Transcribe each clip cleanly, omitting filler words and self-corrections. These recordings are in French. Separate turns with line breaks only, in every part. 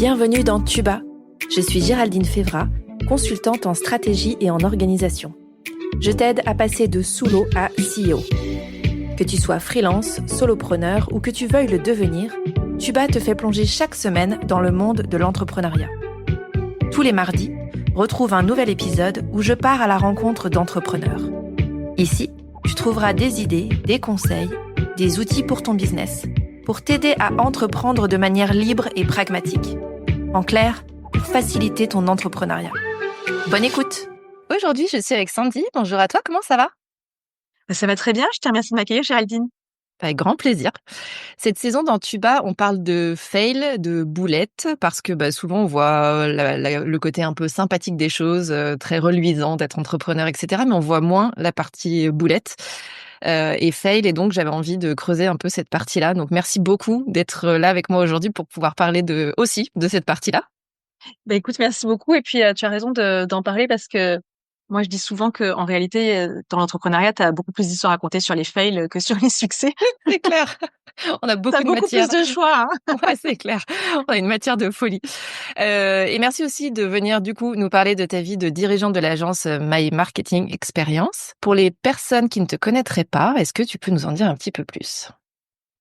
Bienvenue dans Tuba. Je suis Géraldine Févra, consultante en stratégie et en organisation. Je t'aide à passer de sous-l'eau à CEO. Que tu sois freelance, solopreneur ou que tu veuilles le devenir, Tuba te fait plonger chaque semaine dans le monde de l'entrepreneuriat. Tous les mardis, retrouve un nouvel épisode où je pars à la rencontre d'entrepreneurs. Ici, tu trouveras des idées, des conseils, des outils pour ton business, pour t'aider à entreprendre de manière libre et pragmatique. En clair, pour faciliter ton entrepreneuriat. Bonne écoute! Aujourd'hui, je suis avec Sandy. Bonjour à toi, comment ça va?
Ça va très bien, je te remercie de m'accueillir, Géraldine.
Avec grand plaisir. Cette saison dans Tuba, on parle de fail, de boulettes, parce que souvent on voit le côté un peu sympathique des choses, très reluisant d'être entrepreneur, etc. Mais on voit moins la partie boulette et fail. Et donc, j'avais envie de creuser un peu cette partie-là. Donc, merci beaucoup d'être là avec moi aujourd'hui pour pouvoir parler aussi de cette partie-là.
Écoute, merci beaucoup. Et puis, tu as raison d'en parler parce que moi, je dis souvent que en réalité, dans l'entrepreneuriat, tu as beaucoup plus d'histoires à raconter sur les fails que sur les succès.
C'est clair. On a
Tu
beaucoup
as
de
beaucoup
matière.
plus de choix, hein.
Ouais, c'est clair. On a une matière de folie. Et merci aussi de venir, du coup, nous parler de ta vie de dirigeante de l'agence My Marketing Experience. Pour les personnes qui ne te connaîtraient pas, est-ce que tu peux nous en dire un petit peu plus?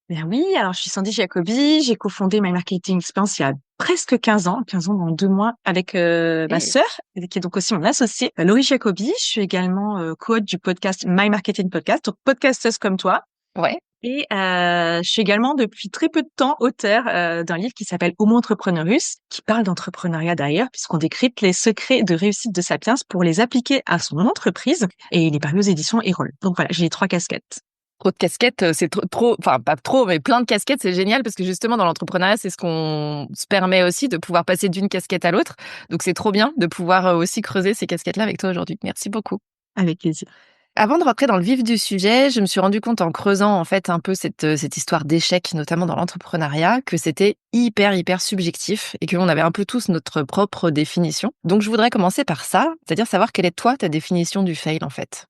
Bien oui, alors je suis Sandy Jacobi, j'ai cofondé My Marketing Experience il y a presque 15 ans dans 2 mois, avec ma
Hey.
sœur, qui est donc aussi mon associée, Laurie Jacobi. Je suis également coach du podcast My Marketing Podcast, donc podcasteuse comme toi.
Ouais.
Et je suis également depuis très peu de temps auteure d'un livre qui s'appelle Homo Entrepreneurus, qui parle d'entrepreneuriat d'ailleurs, puisqu'on décrypte les secrets de réussite de Sapiens pour les appliquer à son entreprise. Et il est paru aux éditions Erol. Donc voilà, j'ai 3 casquettes.
Trop de casquettes, c'est trop, enfin pas trop, mais plein de casquettes, c'est génial parce que justement dans l'entrepreneuriat, c'est ce qu'on se permet aussi de pouvoir passer d'une casquette à l'autre. Donc c'est trop bien de pouvoir aussi creuser ces casquettes-là avec toi aujourd'hui. Merci beaucoup.
Avec plaisir.
Avant de rentrer dans le vif du sujet, je me suis rendu compte en creusant en fait un peu cette histoire d'échec, notamment dans l'entrepreneuriat, que c'était hyper subjectif et qu'on avait un peu tous notre propre définition. Donc je voudrais commencer par ça, c'est-à-dire savoir quelle est toi ta définition du fail en fait.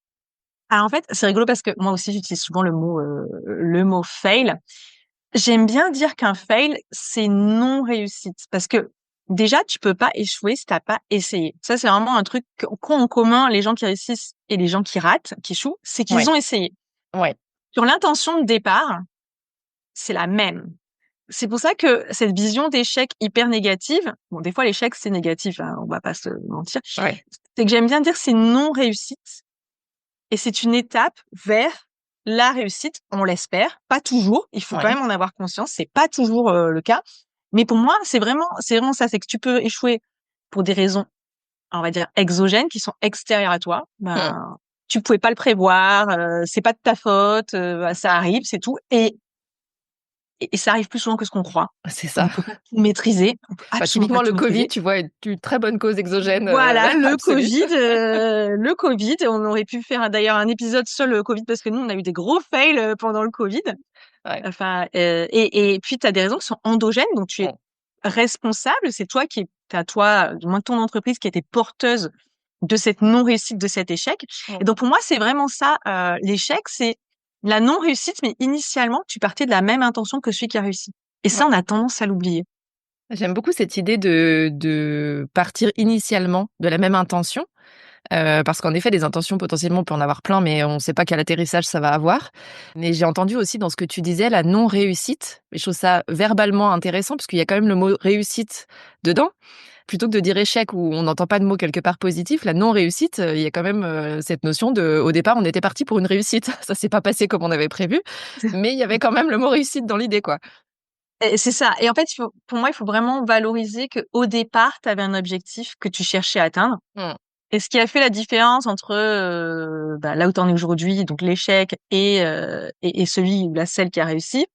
Alors en fait, c'est rigolo parce que moi aussi j'utilise souvent le mot fail. J'aime bien dire qu'un fail, c'est non réussite parce que déjà tu peux pas échouer si t'as pas essayé. Ça c'est vraiment un truc qu'ont en commun les gens qui réussissent et les gens qui ratent, qui échouent, c'est qu'ils
Ouais,
ont essayé.
ouais,
Sur l'intention de départ, c'est la même. C'est pour ça que cette vision d'échec hyper négative, bon des fois l'échec c'est négatif, hein, on va pas se mentir,
ouais,
c'est que j'aime bien dire c'est non réussite. Et c'est une étape vers la réussite, on l'espère, pas toujours. Il faut quand
ouais.
même en avoir conscience, c'est pas toujours le cas. Mais pour moi, c'est vraiment ça, c'est que tu peux échouer pour des raisons, on va dire exogènes, qui sont extérieures à toi.
Hmm.
Tu pouvais pas le prévoir, c'est pas de ta faute, ça arrive, c'est tout. Et ça arrive plus souvent que ce qu'on croit.
C'est
On
ça.
peut pas tout maîtriser, on peut absolument pas
Typiquement, le
tout
Covid,
maîtriser.
tu vois, est une très bonne cause exogène
Voilà,
absolue.
Le Covid, on aurait pu faire d'ailleurs un épisode sur le Covid parce que nous, on a eu des gros fails pendant le Covid.
Ouais.
Enfin, et puis tu as des raisons qui sont endogènes, donc tu es
Mm.
responsable, c'est toi à toi, du moins ton entreprise qui était porteuse de cette non-réussite, de cet échec.
Mm.
Et donc pour moi, c'est vraiment ça, l'échec, c'est la non-réussite, mais initialement, tu partais de la même intention que celui qui a réussi. Et ça,
Ouais.
on a tendance à l'oublier.
J'aime beaucoup cette idée de partir initialement de la même intention, parce qu'en effet, des intentions, potentiellement, on peut en avoir plein, mais on ne sait pas quel atterrissage ça va avoir. Mais j'ai entendu aussi dans ce que tu disais, la non-réussite. Et je trouve ça verbalement intéressant, parce qu'il y a quand même le mot réussite dedans. Plutôt que de dire échec où on n'entend pas de mot quelque part positif, la non-réussite, il y a quand même cette notion au départ, on était parti pour une réussite. Ça s'est pas passé comme on avait prévu, mais il y avait quand même le mot réussite dans l'idée, quoi.
Et c'est ça. Et en fait, pour moi, il faut vraiment valoriser que au départ, tu avais un objectif que tu cherchais à atteindre.
Mm.
Et ce qui a fait la différence entre là où tu en es aujourd'hui, donc l'échec et celui ou celle qui a réussi,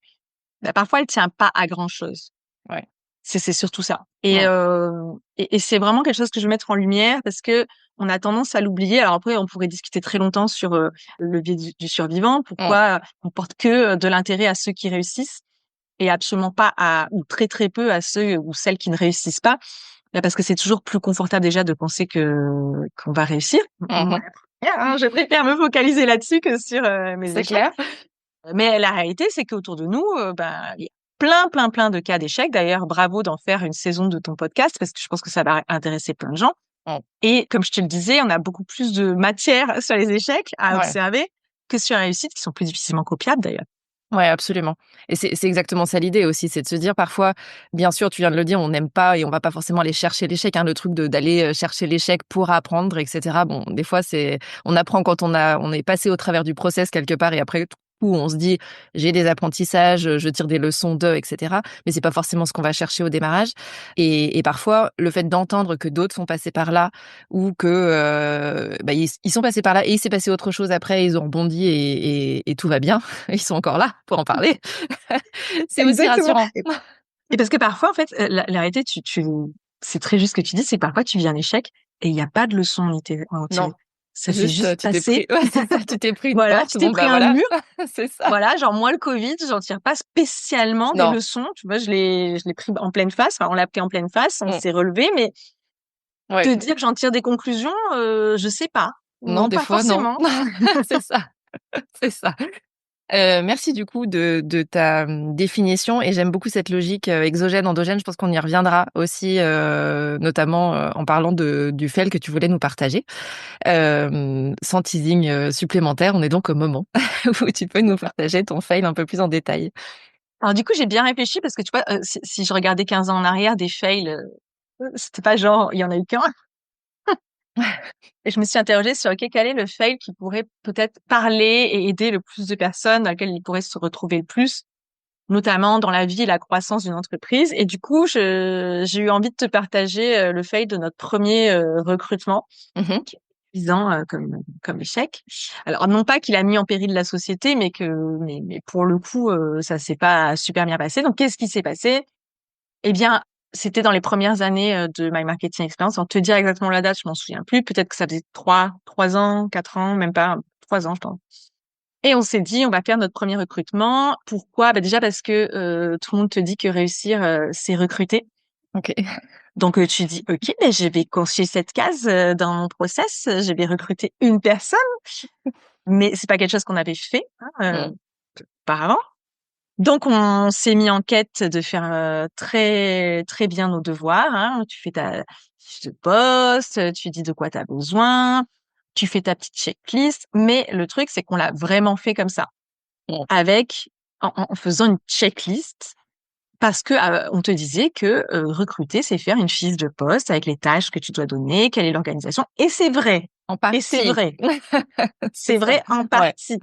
parfois elle tient pas à grand chose.
Ouais.
C'est surtout ça.
Mm.
Et c'est vraiment quelque chose que je veux mettre en lumière parce que on a tendance à l'oublier. Alors après, on pourrait discuter très longtemps sur le biais du survivant.
Mm.
Pourquoi on porte que de l'intérêt à ceux qui réussissent et absolument pas ou très très peu à ceux ou celles qui ne réussissent pas. Parce que c'est toujours plus confortable déjà de penser qu'on va réussir. Moi,
Mhm.
la première, hein, je préfère me focaliser là-dessus que sur mes
C'est
échecs.
clair.
Mais la réalité, c'est qu'autour de nous, plein de cas d'échecs. D'ailleurs, bravo d'en faire une saison de ton podcast parce que je pense que ça va intéresser plein de gens.
Mm.
Et comme je te le disais, on a beaucoup plus de matière sur les échecs à
Ouais.
observer que sur les réussites qui sont plus difficilement copiables d'ailleurs.
Ouais, absolument. Et c'est exactement ça l'idée aussi, c'est de se dire parfois, bien sûr, tu viens de le dire, on n'aime pas et on va pas forcément aller chercher l'échec, hein, le truc d'aller chercher l'échec pour apprendre, etc. Bon, des fois, on apprend quand on est passé au travers du process quelque part et après, tout coup, on se dit, j'ai des apprentissages, je tire des leçons d'eux, etc. Mais c'est pas forcément ce qu'on va chercher au démarrage. Et parfois, le fait d'entendre que d'autres sont passés par là ou que, ils sont passés par là et il s'est passé autre chose après, ils ont rebondi et tout va bien. Ils sont encore là pour en parler. C'est aussi
Exactement.
rassurant.
Et parce que parfois, en fait, la réalité, c'est très juste ce que tu dis, c'est que parfois tu vis un échec et il n'y a pas de leçon à en tirer.
Non,
Ça s'est
juste,
juste
tu t'es
passé.
pris ouais, c'est ça, tu t'es pris une
Voilà,
porte,
tu t'es
bon,
pris
bah,
un
voilà.
mur.
C'est ça.
Voilà, genre moi, le Covid, j'en tire pas spécialement des
Non.
leçons. Tu vois, je l'ai pris en pleine face. Enfin, on l'a pris en pleine face, on
Mmh.
s'est relevé, mais
Ouais.
te dire que j'en tire des conclusions, je sais pas.
Non,
Non,
des
pas
fois, non.
forcément.
C'est ça, c'est ça. Merci du coup de ta, définition et j'aime beaucoup cette logique, exogène, endogène. Je pense qu'on y reviendra aussi, notamment, en parlant du fail que tu voulais nous partager. Sans teasing, supplémentaire, on est donc au moment où tu peux nous partager ton fail un peu plus en détail.
Alors du coup, j'ai bien réfléchi parce que tu vois, si je regardais 15 ans en arrière, des fails, c'était pas genre, il y en a eu qu'un. Et je me suis interrogée sur, OK, quel est le fail qui pourrait peut-être parler et aider le plus de personnes, dans lequel ils pourraient se retrouver le plus, notamment dans la vie et la croissance d'une entreprise. Et du coup, j'ai eu envie de te partager le fail de notre premier recrutement,
Mmh.
qui est épuisant comme échec. Alors, non pas qu'il a mis en péril la société, mais pour le coup, ça s'est pas super bien passé. Donc, qu'est-ce qui s'est passé? Eh bien, c'était dans les premières années de My Marketing Experience. Sans te dire exactement la date, je m'en souviens plus. Peut-être que ça faisait 3 ans, 4 ans, même pas 3 ans, je pense. Et on s'est dit, on va faire notre premier recrutement. Pourquoi? Bah déjà parce que tout le monde te dit que réussir, c'est recruter.
OK.
Donc tu dis, OK, ben je vais cocher cette case dans mon process. Je vais recruter une personne, mais c'est pas quelque chose qu'on avait fait
Mmh.
auparavant. Donc, on s'est mis en quête de faire très très bien nos devoirs. Hein. Tu fais ta fiche de poste, tu dis de quoi tu as besoin, tu fais ta petite checklist. Mais le truc, c'est qu'on l'a vraiment fait comme ça,
Mmh.
avec en faisant une checklist, parce que on te disait que recruter, c'est faire une fiche de poste avec les tâches que tu dois donner, quelle est l'organisation. Et c'est vrai.
En
Et c'est
partie.
vrai.
C'est
C'est
ça.
vrai en
Ouais.
partie.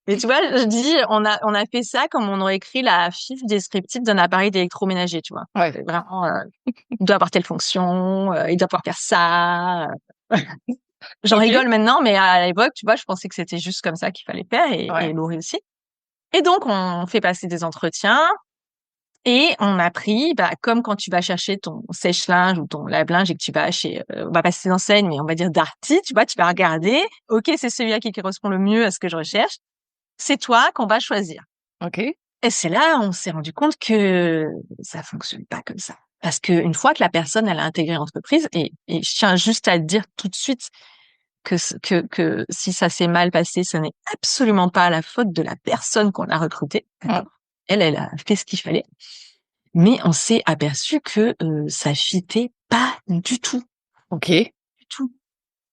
Mais tu vois, je dis, on a fait ça comme on aurait écrit la fiche descriptive d'un appareil d'électroménager, tu vois.
Ouais.
C'est vraiment, il doit avoir telle fonction, il doit pouvoir faire ça. J'en
OK.
rigole maintenant, mais à l'époque, tu vois, je pensais que c'était juste comme ça qu'il fallait faire et
Ouais.
Laurie aussi. Et donc, on fait passer des entretiens et on a pris, bah, comme quand tu vas chercher ton sèche-linge ou ton lave-linge et que tu vas chez, on va pas citer d'enseigne, mais on va dire Darty, tu vois, tu vas regarder, OK, c'est celui-là qui correspond le mieux à ce que je recherche. C'est toi qu'on va choisir.
OK.
Et c'est là, on s'est rendu compte que ça fonctionne pas comme ça. Parce que une fois que la personne, elle a intégré l'entreprise, et je tiens juste à te dire tout de suite que si ça s'est mal passé, ce n'est absolument pas la faute de la personne qu'on a recrutée.
Mmh.
Elle a fait ce qu'il fallait. Mais on s'est aperçu que ça fitait pas du tout,
OK.
du tout.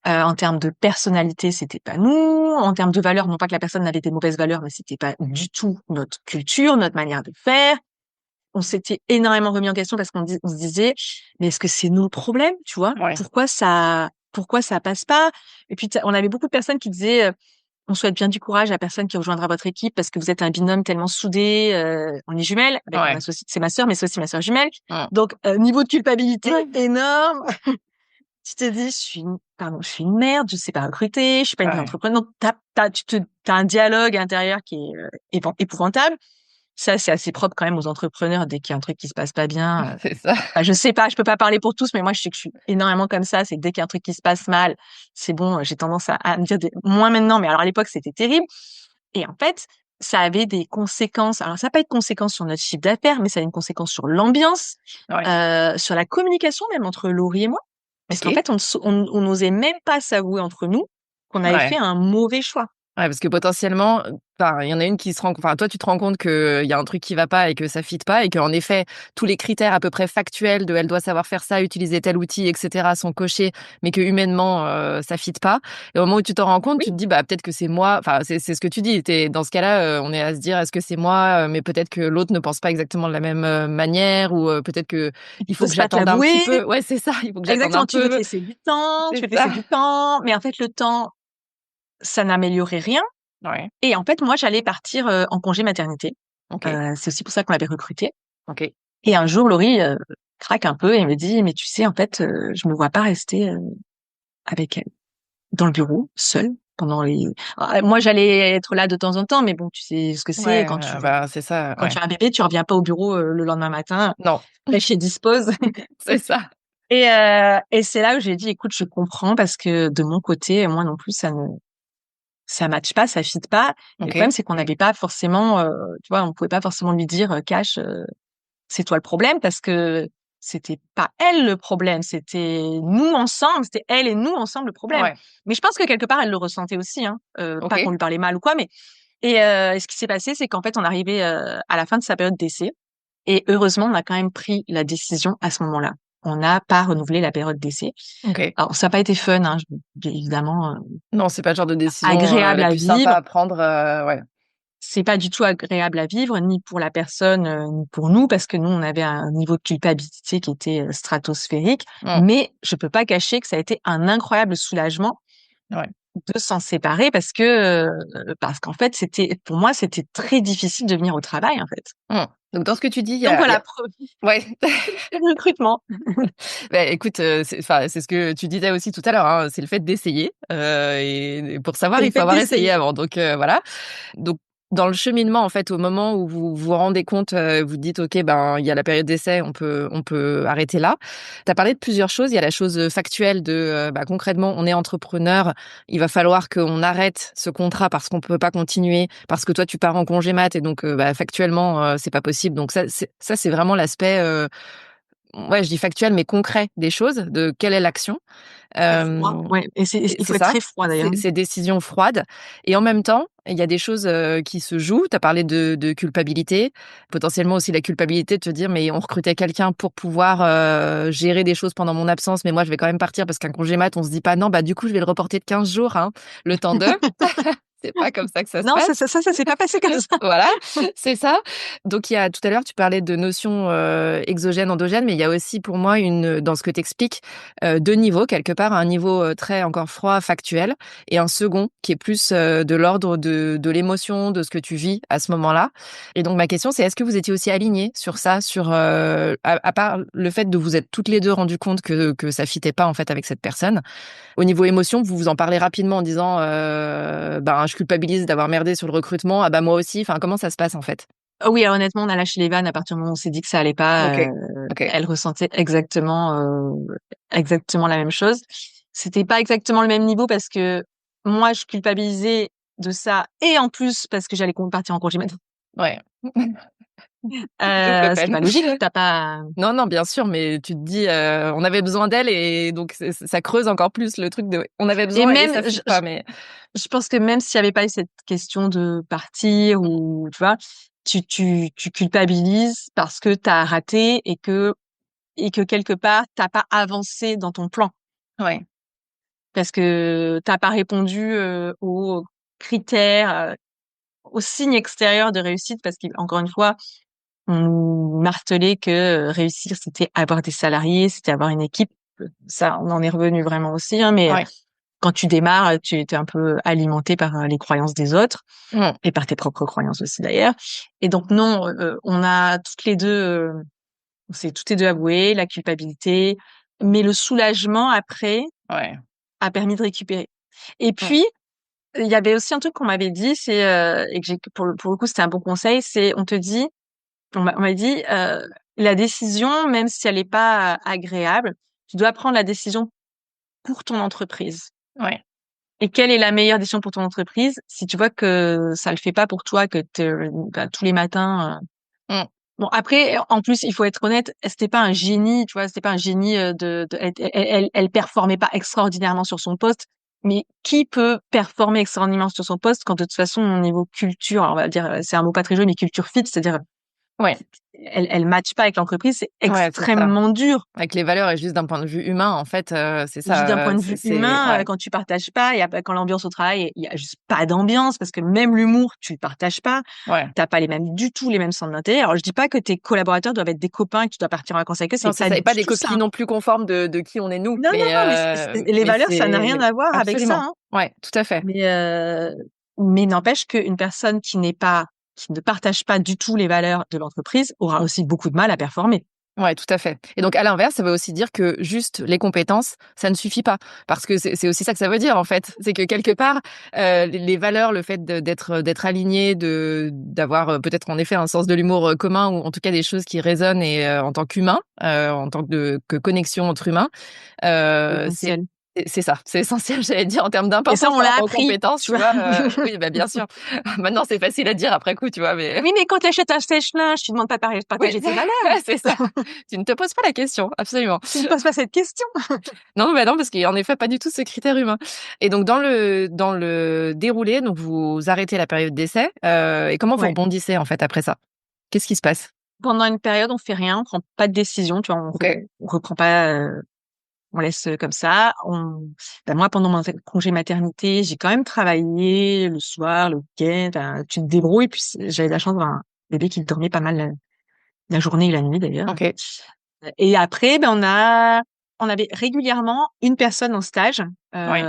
En termes de personnalité, c'était pas nous. En termes de valeurs, non pas que la personne avait des mauvaises valeurs, mais c'était pas du tout notre culture, notre manière de faire. On s'était énormément remis en question parce on se disait, mais est-ce que c'est nous le problème, tu vois?
Ouais.
Pourquoi ça passe pas? Et puis, on avait beaucoup de personnes qui disaient, on souhaite bien du courage à la personne qui rejoindra votre équipe parce que vous êtes un binôme tellement soudé, on est jumelles avec
Ouais.
mon associée, c'est ma sœur, mais c'est aussi ma sœur jumelle.
Mmh.
Donc, niveau de culpabilité
Ouais.
énorme. Tu te dis, je suis une merde, je sais pas recruter, je suis pas une vraie
Ouais.
entrepreneuse. Donc, t'as un dialogue intérieur qui est épouvantable. Ça, c'est assez propre quand même aux entrepreneurs. Dès qu'il y a un truc qui se passe pas bien,
C'est ça.
je sais pas, je peux pas parler pour tous, mais moi, je sais que je suis énormément comme ça. C'est que dès qu'il y a un truc qui se passe mal, c'est bon, j'ai tendance à me dire moins maintenant, mais alors à l'époque, c'était terrible. Et en fait, ça avait des conséquences. Alors, ça n'a pas eu de conséquences sur notre chiffre d'affaires, mais ça a une conséquence sur l'ambiance,
Ouais.
sur la communication même entre Laurie et moi. Parce qu'en
OK.
fait, on n'osait même pas s'avouer entre nous qu'on avait fait
Ouais.
un mauvais choix.
Ouais, parce que potentiellement, enfin, il y en a une qui se rend, enfin, toi, tu te rends compte qu'il y a un truc qui va pas et que ça fit pas et qu'en effet, tous les critères à peu près factuels de elle doit savoir faire ça, utiliser tel outil, etc. sont cochés, mais que humainement, ça fit pas. Et au moment où tu t'en rends compte,
Oui,
tu te dis, bah, peut-être que c'est moi, enfin, c'est ce que tu dis. Dans ce cas-là, on est à se dire, est-ce que c'est moi, mais peut-être que l'autre ne pense pas exactement de la même manière ou peut-être que
et tu
il faut que
oses pas te
j'attende un petit
l'avouer.
peu. Ouais, c'est ça, il faut que j'attende un
Exactement, tu veux te
peu.
laisser du temps, tu
C'est
veux te
ça.
laisser du temps, mais en fait, le temps, ça n'améliorait rien.
Ouais.
Et en fait, moi, j'allais partir en congé maternité.
OK.
C'est aussi pour ça qu'on m'avait recrutée.
OK.
Et un jour, Laurie craque un peu et me dit, mais tu sais, en fait, je me vois pas rester avec elle dans le bureau, seule, pendant les... Moi, j'allais être là de temps en temps, mais bon, tu sais ce que c'est
Ouais, bah, c'est ça,
quand
ouais.
tu as un bébé, tu reviens pas au bureau le lendemain matin,
Non,
chez Dispose.
c'est ça.
Et c'est là où j'ai dit, écoute, je comprends parce que de mon côté, moi non plus, ça matche pas, ça fit pas. Et le problème,
OK.
c'est qu'on n'avait pas forcément, tu vois, on pouvait pas forcément lui dire, Cash, c'est toi le problème parce que c'était pas elle le problème, c'était nous ensemble, c'était elle et nous ensemble le problème.
Ouais.
Mais je pense que quelque part, elle le ressentait aussi, hein. Pas qu'on
OK.
lui parlait mal ou quoi, mais et ce qui s'est passé, c'est qu'en fait, on arrivait à la fin de sa période d'essai et heureusement, on a quand même pris la décision à ce moment-là. On n'a pas renouvelé la période d'essai.
OK.
Alors, ça n'a pas été fun, hein, évidemment,
Non, c'est pas le genre de décision,
agréable
la
à
plus sympa
vivre.
à prendre, ouais.
C'est pas du tout agréable à vivre, ni pour la personne, ni pour nous, parce que nous, on avait un niveau de culpabilité qui était stratosphérique.
Mmh.
Mais je peux pas cacher que ça a été un incroyable soulagement
Ouais.
de s'en séparer parce qu'en fait, pour moi, c'était très difficile de venir au travail, en fait.
Mmh. Donc dans ce que tu dis,
Donc
il y
voilà,
a ouais.
le recrutement.
Bah, écoute, c'est ce que tu disais aussi tout à l'heure, hein, c'est le fait d'essayer, et pour savoir,
C'est
il
le
faut
fait
avoir essayé
d'essayer.
avant, donc voilà. Donc dans le cheminement, en fait, au moment où vous vous rendez compte, vous dites: «OK, ben, il y a la période d'essai, on peut arrêter là». Tu as parlé de plusieurs choses. Il y a la chose, factuelle de, bah, concrètement, on est entrepreneur, il va falloir qu'on arrête ce contrat parce qu'on peut pas continuer, parce que toi, tu pars en congé mat et donc bah, factuellement, c'est pas possible. Donc ça, c'est vraiment l'aspect, ouais, je dis factuel, mais concret des choses, de quelle est l'action.
Très froid,
Hem
ouais.
et
Il
c'est
faut être
ça,
très froid d'ailleurs.
ces décisions froides et en même temps, il y a des choses, qui se jouent. Tu as parlé de culpabilité, potentiellement aussi la culpabilité de te dire: «Mais on recrutait quelqu'un pour pouvoir, gérer des choses pendant mon absence, mais moi je vais quand même partir parce qu'un congé mat, on se dit pas: "Non, bah, du coup, je vais le reporter de 15 jours, hein, le temps de"». C'est pas comme ça que ça se
Non,
passe.
ça s'est pas passé comme ça.
Voilà, c'est ça. Donc il y a tout à l'heure, tu parlais de notions, exogènes, endogènes, mais il y a aussi pour moi dans ce que tu expliques, 2 niveaux quelque part. Un niveau, très encore froid, factuel et un second qui est plus, de l'ordre de l'émotion, de ce que tu vis à ce moment-là. Et donc ma question, c'est est-ce que vous étiez aussi alignés sur ça? Sur, à part le fait de vous être toutes les 2 rendues compte que ça fitait pas en fait avec cette personne. Au niveau émotion, vous vous en parlez rapidement en disant, «Ben, je culpabilise d'avoir merdé sur le recrutement. Ah bah, moi aussi». Enfin, comment ça se passe, en fait?
Oui, alors honnêtement, on a lâché les vannes à partir du moment où on s'est dit que ça allait pas.
OK. OK.
Elle ressentait exactement la même chose. C'était pas exactement le même niveau parce que moi, je culpabilisais de ça et en plus parce que j'allais partir en congé mat.
Ouais. Double
Ce qui est
peine.
pas logique. T'as pas.
Non, non, bien sûr, mais tu te dis, on avait besoin d'elle et donc ça creuse encore plus le truc de on avait
Et
besoin et
même,
ça fit pas, mais
je pense que même s'il y avait pas eu cette question de partir ou tu vois, tu culpabilises parce que t'as raté et que quelque part t'as pas avancé dans ton plan.
ouais.
Parce que t'as pas répondu aux critères, aux signes extérieurs de réussite, parce qu'encore une fois, on nous martelait que réussir, c'était avoir des salariés, c'était avoir une équipe. Ça, on en est revenu vraiment aussi, hein, mais
Ouais.
quand tu démarres, tu es un peu alimenté par les croyances des autres
Mmh.
et par tes propres croyances aussi d'ailleurs. Et donc non, on a toutes les deux, on s'est toutes les deux avoué la culpabilité, mais le soulagement après
Ouais.
a permis de récupérer. Et
Mmh.
puis, il y avait aussi un truc qu'on m'avait dit, c'est et que j'ai pour le coup c'était un bon conseil, c'est on m'a dit la décision, même si elle n'est pas agréable, tu dois prendre la décision pour ton entreprise.
Ouais.
Et quelle est la meilleure décision pour ton entreprise si tu vois que ça le fait pas pour toi, que bah, tous les matins.
Mmh.
Bon après, en plus il faut être honnête, c'était pas un génie, tu vois, c'était pas un génie elle performait pas extraordinairement sur son poste, mais qui peut performer extraordinairement sur son poste quand de toute façon, au niveau culture, alors on va dire, c'est un mot pas très joli, mais culture fit, c'est-à-dire
Ouais,
elle matche pas avec l'entreprise, c'est
ouais, c'est ça.
extrêmement dur.
Avec les valeurs et juste d'un point de vue humain, en fait, c'est
Juste d'un
ça,
point de vue humain,
ouais.
quand tu partages pas, quand l'ambiance au travail, il y a juste pas d'ambiance parce que même l'humour, tu le partages pas.
Ouais.
T'as pas du tout les mêmes centres d'intérêt. Alors je dis pas que tes collaborateurs doivent être des copains et que tu dois partir en vacances avec eux,
Non,
c'est
c'est
pas
ça et pas
du
des
tout ça,
copies
hein.
non plus conformes de qui on est nous,
Non, non, non, mais les
mais
valeurs, ça n'a
c'est
rien à voir avec ça,
absolument.
hein.
Ouais, tout à fait.
Mais n'empêche qu'une personne qui ne partage pas du tout les valeurs de l'entreprise aura aussi beaucoup de mal à performer.
Ouais, tout à fait. Et donc, à l'inverse, ça veut aussi dire que juste les compétences, ça ne suffit pas. Parce que c'est aussi ça que ça veut dire, en fait. C'est que quelque part, les valeurs, le fait d'être aligné, d'avoir peut-être en effet un sens de l'humour commun ou en tout cas des choses qui résonnent et en tant qu'humain, en tant que connexion entre humains,
C'est
c'est
essentiel.
c'est ça, c'est essentiel, j'allais dire, en termes
Et ça,
d'importance
on
par
l'a
rapport aux
appris,
compétences,
tu
tu
vois.
vois. Oui, bah, bien sûr. Maintenant, c'est facile à dire après coup, tu vois, mais
Oui, mais quand tu achètes un sèche-linge, tu demandes pas de
oui,
partager tes valeurs.
c'est ça. Tu ne te poses pas la question, absolument.
Tu ne poses pas cette question.
Non, bah, non, parce qu'il y a en effet pas du tout ce critère humain. Et donc dans le déroulé, donc vous arrêtez la période d'essai, et comment vous
Ouais.
rebondissez, en fait, après ça? Qu'est-ce qui se passe?
Pendant une période, on fait rien, on prend pas de décision, tu vois,
OK.
on reprend pas, on laisse comme ça. Moi, pendant mon congé maternité, j'ai quand même travaillé le soir, le week-end. Enfin, tu te débrouilles. Puis j'avais la chance d'avoir un bébé qui dormait pas mal la journée et la nuit d'ailleurs.
OK.
Et après, on avait régulièrement une personne en stage.
Oui.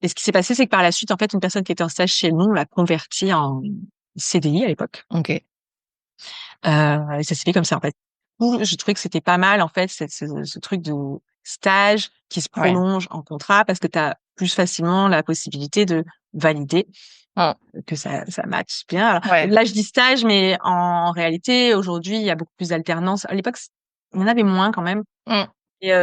Et ce qui s'est passé, c'est que par la suite, en fait, une personne qui était en stage chez nous, on l'a convertie en CDI à l'époque.
OK.
Et ça s'est fait comme ça, en fait. Je trouvais que c'était pas mal, en fait, ce truc de stage qui se
Ouais.
prolonge en contrat parce que tu as plus facilement la possibilité de valider
Mmh.
que ça matche bien. Alors,
Ouais.
là, je dis stage, mais en réalité, aujourd'hui, il y a beaucoup plus d'alternance. À l'époque, il y en avait moins quand même.
Mmh.
Et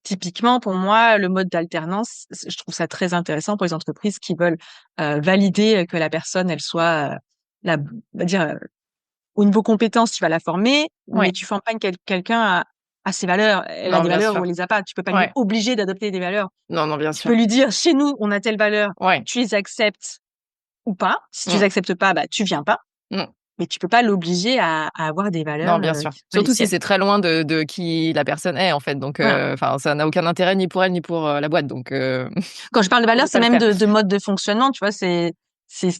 typiquement, pour moi, le mode d'alternance, je trouve ça très intéressant pour les entreprises qui veulent valider que la personne, elle soit, on va dire, au niveau compétences, tu vas la former, mais
Ouais.
tu formes pas quelqu'un à ses valeurs. Elle a
Non,
des
bien
valeurs
sûr.
ou elle les a pas. Tu peux pas lui
Ouais.
obliger d'adopter des valeurs.
Non, non, bien
Tu peux
sûr.
lui dire, chez nous, on a telle valeur,
Ouais.
tu les acceptes ou pas. Si tu les
Mmh.
acceptes pas, bah, tu viens pas.
Mmh.
Mais tu peux pas l'obliger à avoir des
Non,
valeurs
bien sûr.
qui sont pas les
Surtout si
siennes.
c'est très loin de qui la personne est, en fait. Donc,
Voilà.
enfin, ça n'a aucun intérêt ni pour elle ni pour la boîte. Donc,
Quand je parle de
vaut
valeurs,
mieux pas
c'est
le
même
faire.
de mode de fonctionnement, tu vois,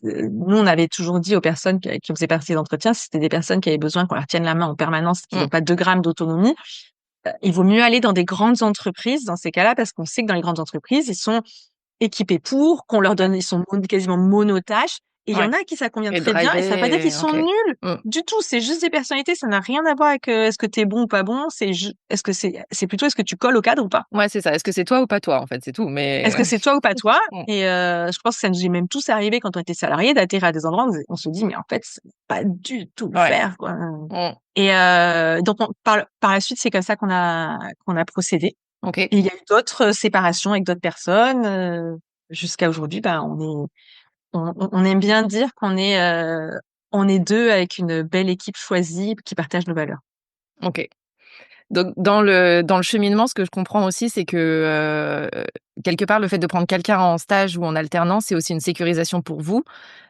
nous, on avait toujours dit aux personnes qui faisaient partie des entretiens, si c'était des personnes qui avaient besoin qu'on leur tienne la main en permanence, qui
Mmh.
n'ont pas 2 grammes d'autonomie, il vaut mieux aller dans des grandes entreprises dans ces cas-là, parce qu'on sait que dans les grandes entreprises, ils sont équipés qu'on leur donne, ils sont quasiment monotâches. Et il y
Ouais.
en a qui ça convient
Et
très bien, et ça veut pas dire qu'ils
driver,
sont
OK.
nuls
Mmh.
du tout. C'est juste des personnalités, ça n'a rien à voir avec est-ce que t'es bon ou pas bon. Est-ce que c'est plutôt est-ce que tu colles au cadre ou pas?
Ouais, c'est ça. Est-ce que c'est toi ou pas toi, en fait, c'est tout. Mais
Est-ce que c'est toi ou pas toi?
mmh.
Et je pense que ça nous est même tous arrivé quand on était salariés d'atterrir à des endroits où on se dit mais en fait c'est pas du tout le
Ouais.
faire quoi.
Mmh.
Et donc par la suite c'est comme ça qu'on a procédé.
OK.
Et il y a eu d'autres séparations avec d'autres personnes jusqu'à aujourd'hui. On aime bien dire on est deux avec une belle équipe choisie qui partage nos valeurs.
OK. Donc dans le cheminement, ce que je comprends aussi, c'est que, quelque part, le fait de prendre quelqu'un en stage ou en alternance, c'est aussi une sécurisation pour vous,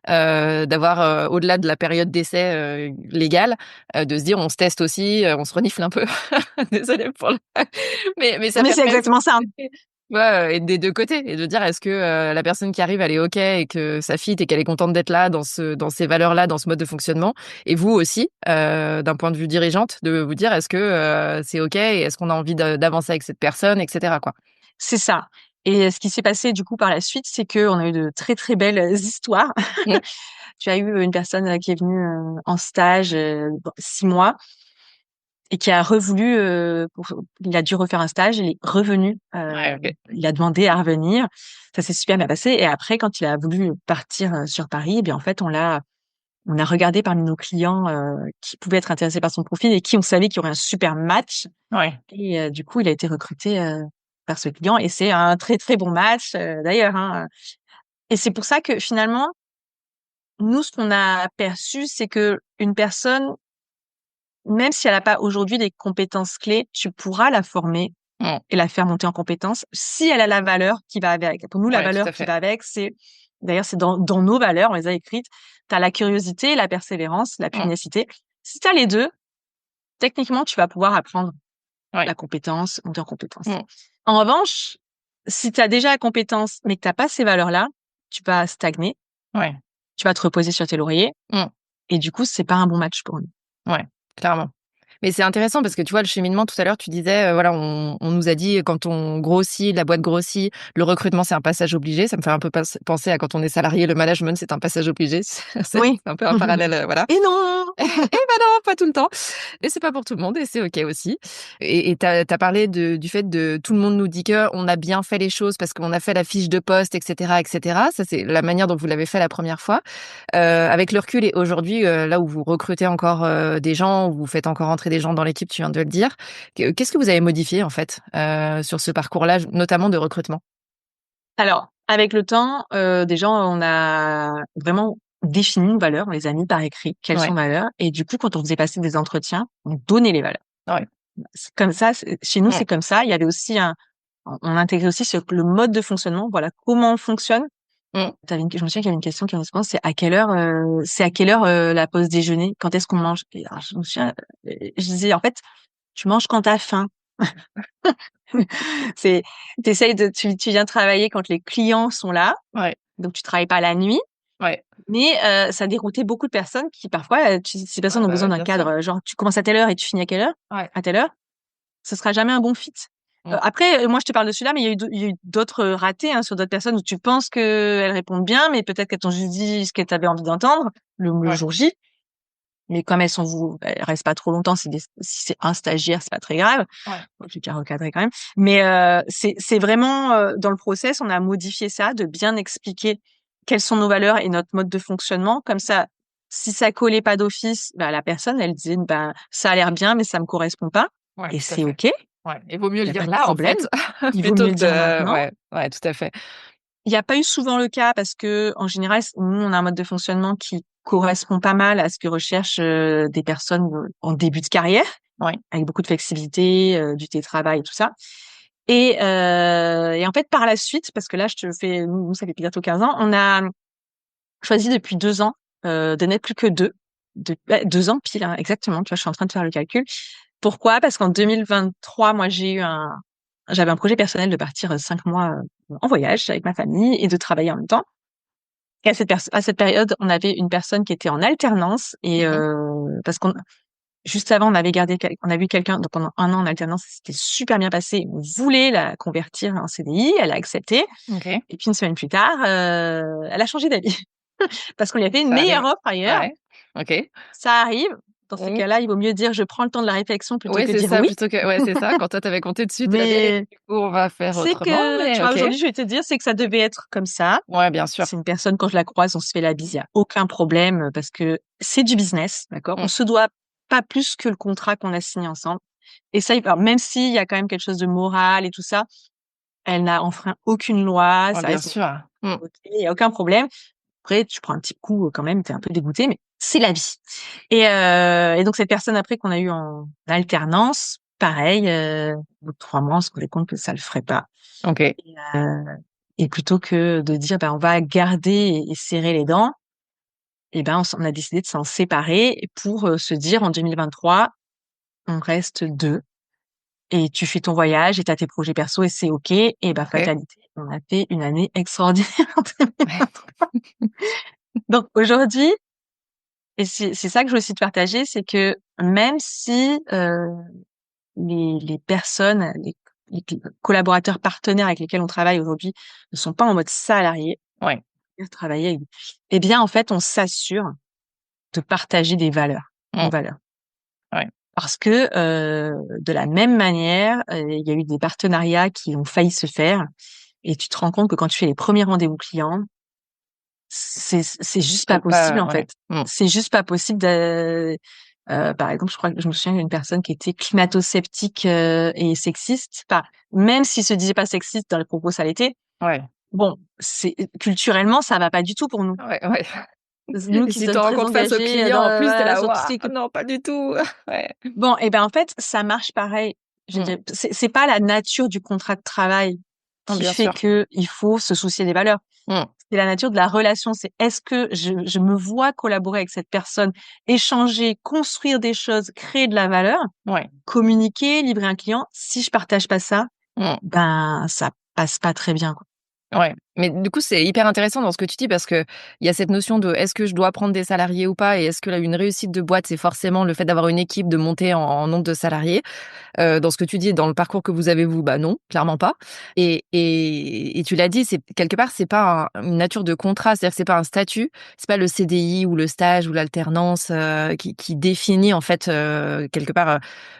d'avoir, au-delà de la période d'essai, légale, de se dire: «On se teste aussi, on se renifle un peu». Désolée pour le mais ça
Mais c'est
permet aussi
exactement ça.
de tester, tu vois, et des 2 côtés et de dire: «Est-ce que, la personne qui arrive, elle est OK et que ça fit et qu'elle est contente d'être là dans ces valeurs-là, dans ce mode de fonctionnement?» et vous aussi, d'un point de vue dirigeante, de vous dire: «Est-ce que, c'est OK et est-ce qu'on a envie d'avancer avec cette personne?» et cetera, quoi.
C'est ça. Et ce qui s'est passé du coup par la suite, c'est qu'on a eu de très très belles histoires.
Mmh.
Tu as eu une personne qui est venue en stage 6 mois et qui a revoulu, il a dû refaire un stage, il est revenu,
Ouais, OK.
il a demandé à revenir. Ça s'est super bien passé. Et après, quand il a voulu partir sur Paris, eh bien en fait, on a regardé parmi nos clients qui pouvaient être intéressés par son profil et qui on savait qu'il y aurait un super match.
Ouais.
Et du coup, il a été recruté par ce client et c'est un très très bon match d'ailleurs, hein. Et c'est pour ça que finalement, nous, ce qu'on a perçu, c'est que une personne, même si elle n'a pas aujourd'hui des compétences clés, tu pourras la former
Mmh.
et la faire monter en compétence si elle a la valeur qui va avec. Pour nous, la
Ouais, tout
valeur
à
qui
fait.
va avec, d'ailleurs, c'est dans nos valeurs, on les a écrites. T'as la curiosité, la persévérance, la
Mmh.
pugnacité. Si t'as les deux, techniquement, tu vas pouvoir apprendre
Ouais.
la compétence, monter en compétence.
Mmh.
En revanche, si tu as déjà la compétence, mais que t'as pas ces valeurs-là, tu vas stagner,
Ouais.
tu vas te reposer sur tes lauriers,
Mmh.
et du coup, c'est pas un bon match pour nous.
Ouais, clairement. Mais c'est intéressant parce que tu vois, le cheminement, tout à l'heure, tu disais, voilà, on nous a dit quand on grossit, la boîte grossit, le recrutement, c'est un passage obligé. Ça me fait un peu penser à quand on est salarié, le management, c'est un passage obligé. C'est
Oui.
un peu un parallèle, voilà.
Et non!
Eh ben non, pas tout le temps. Et c'est pas pour tout le monde et c'est OK aussi. Et t'as parlé du fait de tout le monde nous dit qu'on a bien fait les choses parce qu'on a fait la fiche de poste, et cetera, et cetera. Ça, c'est la manière dont vous l'avez fait la première fois. Avec le recul et aujourd'hui, là où vous recrutez encore des gens, où vous faites encore entrer des gens dans l'équipe, tu viens de le dire. Qu'est-ce que vous avez modifié en fait sur ce parcours-là, notamment de recrutement?
Alors, avec le temps, déjà, on a vraiment défini nos valeurs, on les a mis par écrit, quelles sont
Ouais,
nos valeurs, et du coup, quand on faisait passer des entretiens, on donnait les valeurs.
ouais.
C'est comme ça, chez nous,
Mmh,
c'est comme ça. Il y avait aussi on intégrait aussi le mode de fonctionnement, voilà, comment on fonctionne.
mmh.
Je me souviens qu'il y avait une question qui me demandait, c'est à quelle heure la pause déjeuner? Quand est-ce qu'on mange? Et alors, je me souviens, je disais, en fait, tu manges quand t'as faim. C'est, tu viens travailler quand les clients sont là,
Ouais,
donc tu travailles pas la nuit.
ouais.
Mais ça déroutait beaucoup de personnes qui parfois, ces personnes
Ouais,
ont
bah,
besoin
ouais,
d'un
bien sûr.
cadre, genre tu commences à telle heure et tu finis à quelle heure?
Ouais.
À telle heure. Ce sera jamais un bon fit.
Mmh.
Après, moi je te parle de celui-là, mais il y a eu d'autres ratés hein, sur d'autres personnes où tu penses qu'elles répondent bien, mais peut-être qu'elles t'ont juste dit ce qu'elles avaient envie d'entendre le
Ouais,
jour J. Mais comme elles restent pas trop longtemps, si c'est un stagiaire, c'est pas très grave.
ouais.
Bon, j'ai qu'à recadrer quand même. Mais c'est vraiment dans le process, on a modifié ça, de bien expliquer quelles sont nos valeurs et notre mode de fonctionnement. Comme ça, si ça collait pas d'office, bah, la personne, elle dit, bah, ça a l'air bien, mais ça me correspond pas.
Ouais,
Et
tout à
c'est
fait.
OK.
Ouais, et vaut mieux
Il
le
y a pas
dire
de
là, en
problème.
fait,
Il vaut
plutôt
mieux
que
le dire
de
maintenant.
ouais, ouais, tout à fait.
Il y a pas eu souvent le cas parce que, en général, nous, on a un mode de fonctionnement qui correspond pas mal à ce que recherchent des personnes en début de carrière,
Ouais,
avec beaucoup de flexibilité, du télétravail et tout ça. Et en fait, par la suite, parce que là, nous, ça fait bientôt 15 ans, on a choisi depuis 2 ans de n'être plus que deux. 2 ans pile, hein, exactement. Tu vois, je suis en train de faire le calcul. Pourquoi? Parce qu'en 2023, moi, j'avais un projet personnel de partir 5 mois en voyage avec ma famille et de travailler en même temps. Et à cette période, on avait une personne qui était en alternance et
mmh.
parce qu'on juste avant, on a vu quelqu'un donc pendant 1 an en alternance, c'était super bien passé. On voulait la convertir en CDI, elle a accepté.
OK,
Et puis une semaine plus tard, elle a changé d'avis parce qu'on lui a fait une
ça
meilleure
arrive.
offre ailleurs.
Ouais, OK.
Ça arrive. Dans ces
Mmh.
cas-là, il vaut mieux dire je prends le temps de la réflexion plutôt
Ouais,
que de
c'est
dire
ça,
oui.
plutôt que ouais, c'est ça, quand toi, tu avais compté dessus, tu l'as dit: «Allez,
Mais
du coup, on va faire
c'est
autrement»,
que, tu
mais
vois,
OK.
aujourd'hui, je vais te dire, c'est que ça devait être comme ça.
Ouais, bien sûr.
C'est une personne, quand je la croise, on se fait la bise, il y a aucun problème parce que c'est du business, d'accord? On
Mmh.
se doit pas plus que le contrat qu'on a signé ensemble. Et ça, alors, même s'il y a quand même quelque chose de moral et tout ça, elle n'a enfreint aucune loi,
Ouais,
ça
bien
reste
sûr. Mmh.
OK, il y a aucun problème. Après, tu prends un petit coup quand même, t'es un peu dégoûté, mais c'est la vie. Et donc cette personne après qu'on a eu en alternance, pareil, au bout de 3 mois, on se rendait compte que ça le ferait pas.
OK.
Heu et plutôt que de dire: «Bah, on va garder et serrer les dents», et ben, on a décidé de s'en séparer pour, se dire en 2023: «On reste 2 et tu fais ton voyage et tu as tes projets perso et c'est OK», et bah,
OK.
fatalité, on a fait une année extraordinaire en 2023. Donc aujourd'hui, et c'est ça que je veux aussi te partager, c'est que même si, les personnes, les collaborateurs partenaires avec lesquels on travaille aujourd'hui ne sont pas en mode salarié,
Ouais.
travailler avec, eh bien, en fait, on s'assure de partager des valeurs, nos
Mmh.
valeurs.
Ouais.
Parce que, de la même manière, il y a eu des partenariats qui ont failli se faire et tu te rends compte que quand tu fais les premiers rendez-vous clients, c'est
Tu
juste pas
peux
possible,
pas
en
ouais.
fait.
Mmh.
C'est juste pas possible de par exemple, je me souviens d'une personne qui était climato-sceptique, et sexiste. Enfin, même s'il se disait pas sexiste dans les propos, ça l'était.
Ouais.
Bon, c'est culturellement, ça va pas du tout pour nous.
Ouais, ouais.
Nous
Et
qui
si tu
sommes
te
très
rencontres face au
engagés,
client,
dans
en plus, tu es
voilà,
là:
sur tout ce
«Waouh,
qui est
non, pas du tout». Ouais.
bon, et ben, en fait, ça marche pareil Je dirais, c'est pas la nature du contrat de travail qui
Bien
fait
sûr.
que il faut se soucier des valeurs.
Mmh.
C'est la nature de la relation. C'est est-ce que je me vois collaborer avec cette personne, échanger, construire des choses, créer de la valeur,
Ouais.
communiquer, livrer un client. Si je partage pas ça,
Mmh.
ben ça passe pas très bien, quoi.
Ouais, mais du coup, c'est hyper intéressant dans ce que tu dis parce qu'il y a cette notion de est-ce que je dois prendre des salariés ou pas et est-ce que là, une réussite de boîte, c'est forcément le fait d'avoir une équipe, de monter en nombre de salariés. Dans ce que tu dis, dans le parcours que vous avez vous, bah non, clairement pas. Et tu l'as dit, c'est quelque part, c'est pas une nature de contrat, c'est-à-dire que c'est pas un statut, c'est pas le CDI ou le stage ou l'alternance qui définit en fait quelque part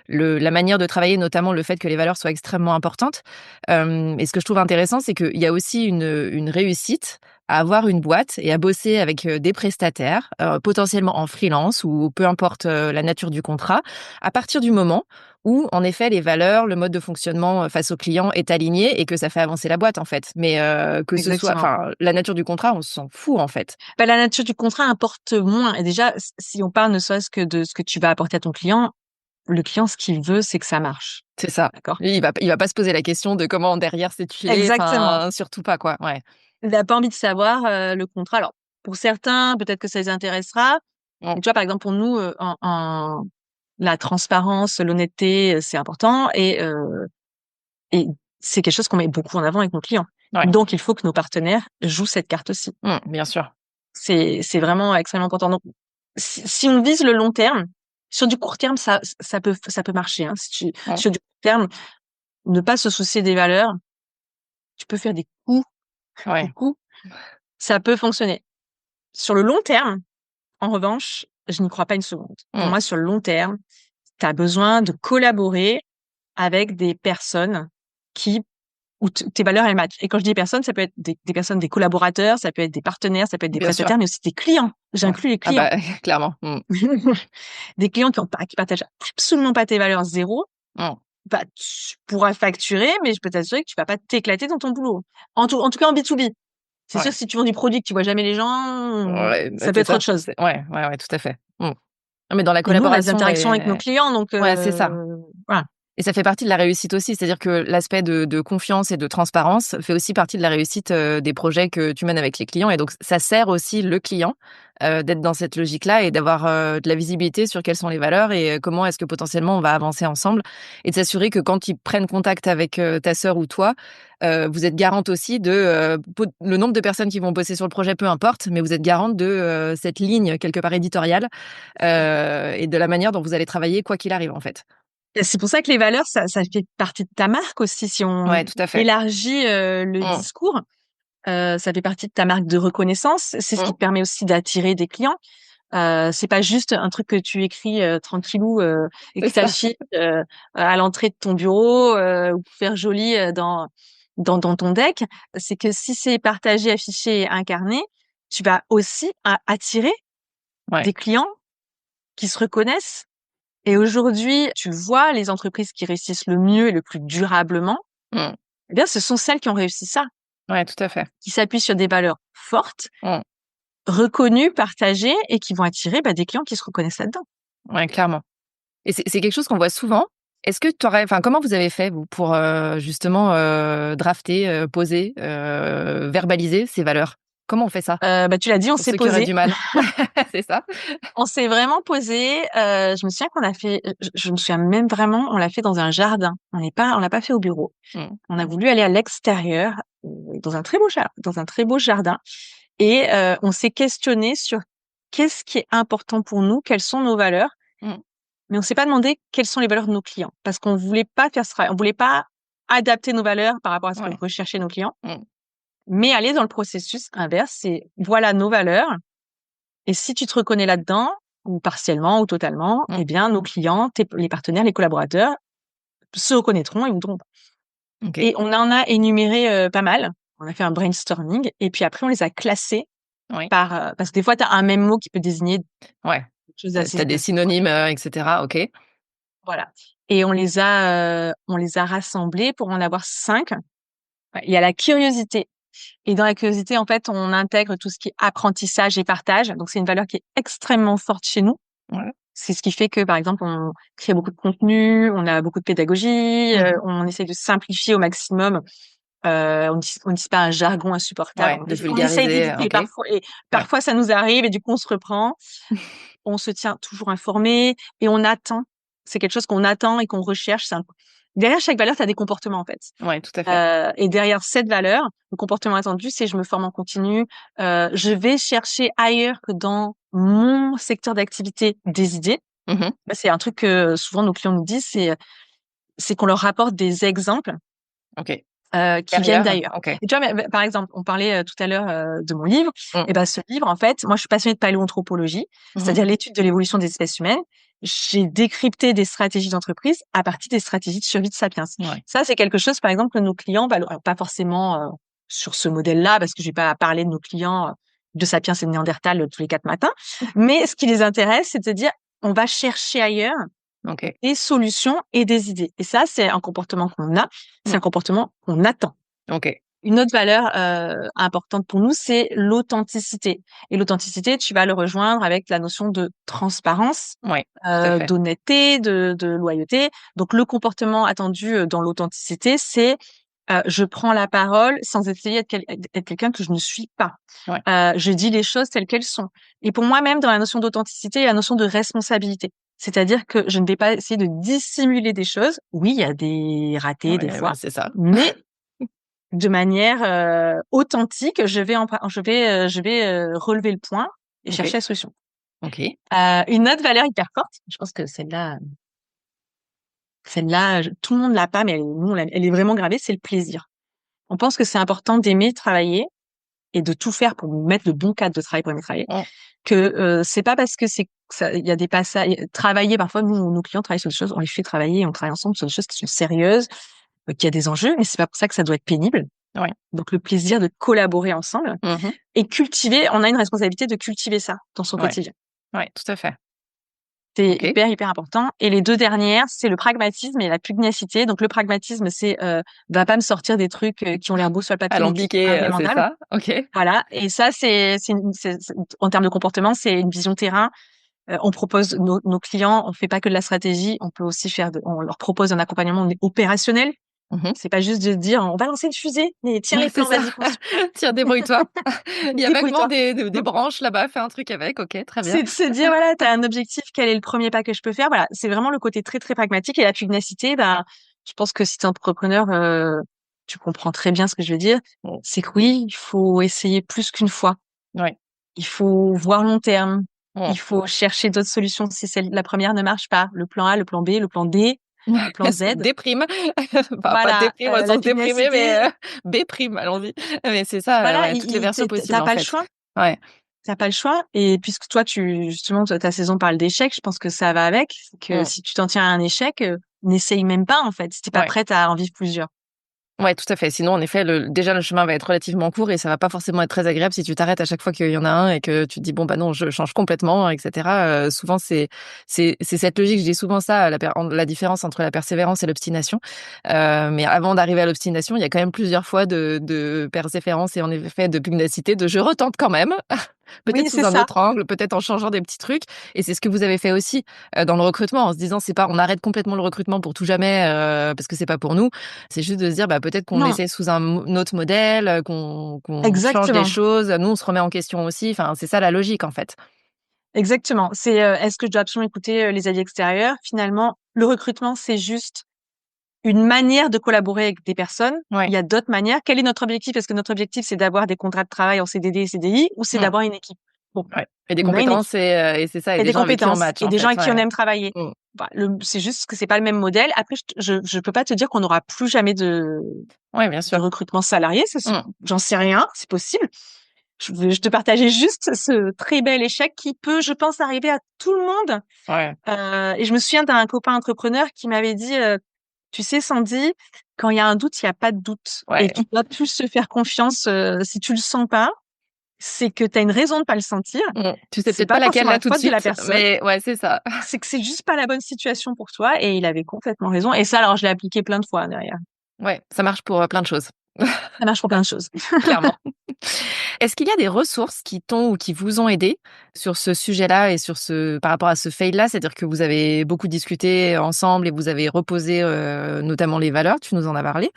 la manière de travailler, notamment le fait que les valeurs soient extrêmement importantes. Et ce que je trouve intéressant, c'est qu'il y a aussi une réussite à avoir une boîte et à bosser avec des prestataires, potentiellement en freelance ou peu importe la nature du contrat, à partir du moment où, en effet, les valeurs, le mode de fonctionnement face aux clients est aligné et que ça fait avancer la boîte, en fait. Mais que ce soit,
Exactement.
enfin, la nature du contrat, on s'en fout, en fait.
Bah, la nature du contrat importe moins. Et déjà, si on parle ne serait-ce que de ce que tu vas apporter à ton client, le client, ce qu'il veut, c'est que ça marche.
C'est ça.
D'accord?
Lui, il va pas se poser la question de comment derrière c'est tuilé.
Exactement.
Enfin, surtout pas, quoi. Ouais.
Il n'a pas envie de savoir le contrat. Alors, pour certains, peut-être que ça les intéressera.
Mm.
Mais tu vois, par exemple, pour nous, la transparence, l'honnêteté, c'est important et c'est quelque chose qu'on met beaucoup en avant avec nos clients.
Ouais.
Donc, il faut que nos partenaires jouent cette carte aussi.
Bien sûr.
C'est vraiment extrêmement important. Donc, si on vise le long terme, sur du court terme, ça peut marcher, hein.
Mm.
Sur du court terme, ne pas se soucier des valeurs, tu peux faire des
Ouais.
coups, ça peut fonctionner. Sur le long terme, en revanche, je n'y crois pas une seconde. Pour
Mm.
moi, sur le long terme, tu as besoin de collaborer avec des personnes qui où tes valeurs, elles matchent. Et quand je dis personnes, ça peut être des personnes, des collaborateurs, ça peut être des partenaires, ça peut être des
Bien sûr.
prestataires, mais aussi des clients.
Ouais.
J'inclus les
Ah
clients.
bah, clairement.
Des clients qui partagent absolument pas tes valeurs zéro,
Mm.
bah, tu pourras facturer, mais je peux t'assurer que tu vas pas t'éclater dans ton boulot. En tout cas, en B2B. C'est sûr,
Ouais.
si tu vends du produit que tu vois jamais les gens,
Ouais, bah,
ça peut
c'est
être
ça.
autre chose.
Ouais, tout à fait. Non, mais dans la
Et nous, on a des
collaboration
interactions avec nos clients, donc
ouais, c'est ça.
voilà.
Et ça fait partie de la réussite aussi, c'est-à-dire que l'aspect de confiance et de transparence fait aussi partie de la réussite, des projets que tu mènes avec les clients et donc ça sert aussi le client, d'être dans cette logique-là et d'avoir, de la visibilité sur quelles sont les valeurs et comment est-ce que potentiellement on va avancer ensemble et de s'assurer que quand ils prennent contact avec, ta sœur ou toi, vous êtes garante aussi de, le nombre de personnes qui vont bosser sur le projet, peu importe, mais vous êtes garante de, cette ligne quelque part éditoriale, et de la manière dont vous allez travailler quoi qu'il arrive, en fait.
Et c'est pour ça que les valeurs, ça fait partie de ta marque aussi. Si on
Ouais, tout à fait.
élargit le
Mmh.
discours, ça fait partie de ta marque de reconnaissance. C'est ce qui te permet aussi d'attirer des clients. C'est pas juste un truc que tu écris tranquillou et
C'est
que
ça.
t'affiches à l'entrée de ton bureau ou pour faire joli dans ton deck. C'est que si c'est partagé, affiché et incarné, tu vas aussi attirer
Ouais.
des clients qui se reconnaissent. Et aujourd'hui, tu le vois, les entreprises qui réussissent le mieux et le plus durablement,
Mmh.
eh bien, ce sont celles qui ont réussi ça,
Ouais, tout à fait.
qui s'appuient sur des valeurs fortes,
Mmh.
reconnues, partagées et qui vont attirer des clients qui se reconnaissent là-dedans.
Ouais, clairement. Et c'est quelque chose qu'on voit souvent. Est-ce que tu aurais enfin, comment vous avez fait vous pour, justement, drafter, poser, verbaliser ces valeurs? Comment on fait ça?
Tu l'as dit, on
Pour
s'est
ceux qui auraient
posé.
du mal. C'est ça?
On s'est vraiment posé. Je me souviens qu'on a fait, je me souviens même vraiment, on l'a fait dans un jardin. On l'a pas fait au bureau.
Mmh.
On a voulu aller à l'extérieur, dans un très beau jardin. Et on s'est questionné sur qu'est-ce qui est important pour nous, quelles sont nos valeurs.
Mmh.
Mais on s'est pas demandé quelles sont les valeurs de nos clients, parce qu'on voulait pas faire ce travail. On voulait pas adapter nos valeurs par rapport à ce que
Ouais.
recherchaient nos clients,
Mmh.
mais aller dans le processus inverse. C'est voilà nos valeurs. Et si tu te reconnais là-dedans, ou partiellement ou totalement,
Mmh.
eh bien, nos clients, les partenaires, les collaborateurs se reconnaîtront et voudront.
OK.
Et on en a énuméré pas mal. On a fait un brainstorming et puis après on les a classés
Oui.
parce que des fois tu as un même mot qui peut désigner
Ouais.
quelque chose
Tu as des
assez
synonymes, et cetera. OK.
voilà. Et on les a rassemblés pour en avoir 5. Ouais, il y a la curiosité. Et dans la curiosité, en fait, on intègre tout ce qui est apprentissage et partage. Donc, c'est une valeur qui est extrêmement forte chez nous.
Ouais.
C'est ce qui fait que, par exemple, on crée beaucoup de contenu, on a beaucoup de pédagogie, on essaie de simplifier au maximum. On n'utilise pas un jargon insupportable.
De
On essaye
vulgariser.
d'éviter
Ok.
parfois ça nous arrive et du coup on se reprend. On se tient toujours informé et on attend. C'est quelque chose qu'on attend et qu'on recherche. Derrière chaque valeur, tu as des comportements en fait.
Ouais, tout à fait.
Et derrière cette valeur, le comportement attendu, c'est je me forme en continu. Je vais chercher ailleurs que dans mon secteur d'activité des idées.
Mhm.
C'est un truc que souvent nos clients nous disent, c'est qu'on leur rapporte des exemples
Ok.
qui viennent
Derrière.
d'ailleurs.
Ok.
Et tu vois, mais, par exemple, on parlait tout à l'heure de mon livre. Et ben ce livre, en fait, moi, je suis passionnée de paléoanthropologie, c'est-à-dire l'étude de l'évolution des espèces humaines. J'ai décrypté des stratégies d'entreprise à partir des stratégies de survie de Sapiens.
Ouais.
Ça, c'est quelque chose, par exemple, que nos clients, alors, pas forcément sur ce modèle-là, parce que je vais pas parler de nos clients de Sapiens et de Néandertal tous les 4 matins. Mais ce qui les intéresse, c'est de se dire, on va chercher ailleurs
Ok.
des solutions et des idées. Et ça, c'est un comportement qu'on a, c'est un comportement qu'on attend.
Ok.
Une autre valeur importante pour nous, c'est l'authenticité. Et l'authenticité, tu vas le rejoindre avec la notion de transparence,
Ouais, tout à fait.
d'honnêteté, de loyauté. Donc, le comportement attendu dans l'authenticité, c'est je prends la parole sans essayer d'être quelqu'un que je ne suis pas.
Ouais.
Je dis les choses telles qu'elles sont. Et pour moi, même dans la notion d'authenticité, il y a la notion de responsabilité. C'est-à-dire que je ne vais pas essayer de dissimuler des choses. Oui, il y a des ratés des fois,
c'est ça.
mais de manière authentique, je vais relever le point et chercher la solution.
Ok.
Une autre valeur hyper forte, je pense que celle-là, tout le monde l'a pas, mais nous, elle est vraiment gravée, c'est le plaisir. On pense que c'est important d'aimer travailler et de tout faire pour mettre le bon cadre de travail pour aimer travailler. Que c'est pas parce que il y a des passages travailler parfois nous nos clients travaillent sur des choses, on les fait travailler, on travaille ensemble sur des choses qui sont sérieuses, qui a des enjeux, mais c'est pas pour ça que ça doit être pénible.
Ouais.
Donc le plaisir de collaborer ensemble et cultiver, on a une responsabilité de cultiver ça dans son quotidien.
Ouais, tout à fait.
C'est hyper important. Et les deux dernières, c'est le pragmatisme et la pugnacité. Donc le pragmatisme, c'est va pas me sortir des trucs qui ont l'air beaux sur le papier,
alambiqué, c'est ça. Ok.
Voilà. Et ça, c'est en termes de comportement, c'est une vision terrain. On propose nos clients, on fait pas que de la stratégie, on peut aussi on leur propose un accompagnement opérationnel. C'est pas juste de dire on va lancer une fusée, mais tiens les plans, vas-y construis.
Tiens, débrouille-toi. Il y a vaguement
Débrouille-toi.
des branches là-bas, fais un truc avec. Ok, très bien.
C'est de se dire voilà, t'as un objectif, quel est le premier pas que je peux faire. Voilà, c'est vraiment le côté très très pragmatique et la pugnacité. Je pense que si t'es entrepreneur, tu comprends très bien ce que je veux dire. C'est que oui, il faut essayer plus qu'une fois.
Ouais.
Il faut voir long terme. Il faut chercher d'autres solutions si la première ne marche pas. Le plan A, le plan B, le plan D, le plan Z.
Déprime.
Voilà,
pas déprime au sens déprimé, mais B', allons-y. Mais c'est ça,
voilà,
toutes les versions possibles,
t'as
en
pas
fait.
le choix.
Ouais.
T'as pas le choix. Et puisque toi, justement, ta saison parle d'échec, je pense que ça va avec. Que si tu t'en tiens à un échec, n'essaye même pas, en fait, si t'es pas prête à en vivre plusieurs.
Ouais, tout à fait. Sinon, en effet, déjà, le chemin va être relativement court et ça va pas forcément être très agréable si tu t'arrêtes à chaque fois qu'il y en a un et que tu te dis, bon, bah non, je change complètement, etc. Souvent, c'est cette logique. Je dis souvent ça, la différence entre la persévérance et l'obstination. Mais avant d'arriver à l'obstination, il y a quand même plusieurs fois de persévérance et en effet de pugnacité, de je retente quand même. Peut-être sous un autre angle, peut-être en changeant des petits trucs. Et c'est ce que vous avez fait aussi dans le recrutement, en se disant, c'est pas, on arrête complètement le recrutement pour tout jamais parce que c'est pas pour nous. C'est juste de se dire, peut-être qu'on essaie sous un autre modèle, qu'on change des choses. Nous, on se remet en question aussi. Enfin, c'est ça la logique, en fait.
Exactement. C'est est-ce que je dois absolument écouter les avis extérieurs? Finalement, le recrutement, c'est juste une manière de collaborer avec des personnes. Il y a d'autres manières. Quel est notre objectif? Est-ce que notre objectif, c'est d'avoir des contrats de travail en CDD et CDI ou c'est d'avoir une équipe? Bon.
Et des compétences et c'est ça. Et des gens avec qui on match.
Et des gens avec qui on aime travailler. C'est juste que c'est pas le même modèle. Après, je peux pas te dire qu'on n'aura plus jamais de recrutement salarié. J'en sais rien. C'est possible. Je te partageais juste ce très bel échec qui peut, je pense, arriver à tout le monde. Et je me souviens d'un copain entrepreneur qui m'avait dit, tu sais, Sandy, quand il y a un doute, il n'y a pas de doute. Et tu dois plus se faire confiance. Si tu le sens pas, c'est que tu as une raison de pas le sentir.
Tu sais peut-être pas laquelle là tout de suite, mais c'est ça.
C'est que c'est juste pas la bonne situation pour toi. Et il avait complètement raison. Et ça, alors, je l'ai appliqué plein de fois derrière.
Ouais, ça marche pour plein de choses.
Ça marche pour plein de choses.
Clairement. Est-ce qu'il y a des ressources qui t'ont ou qui vous ont aidé sur ce sujet-là et par rapport à ce fail-là? C'est-à-dire que vous avez beaucoup discuté ensemble et vous avez reposé, notamment les valeurs, tu nous en as parlé.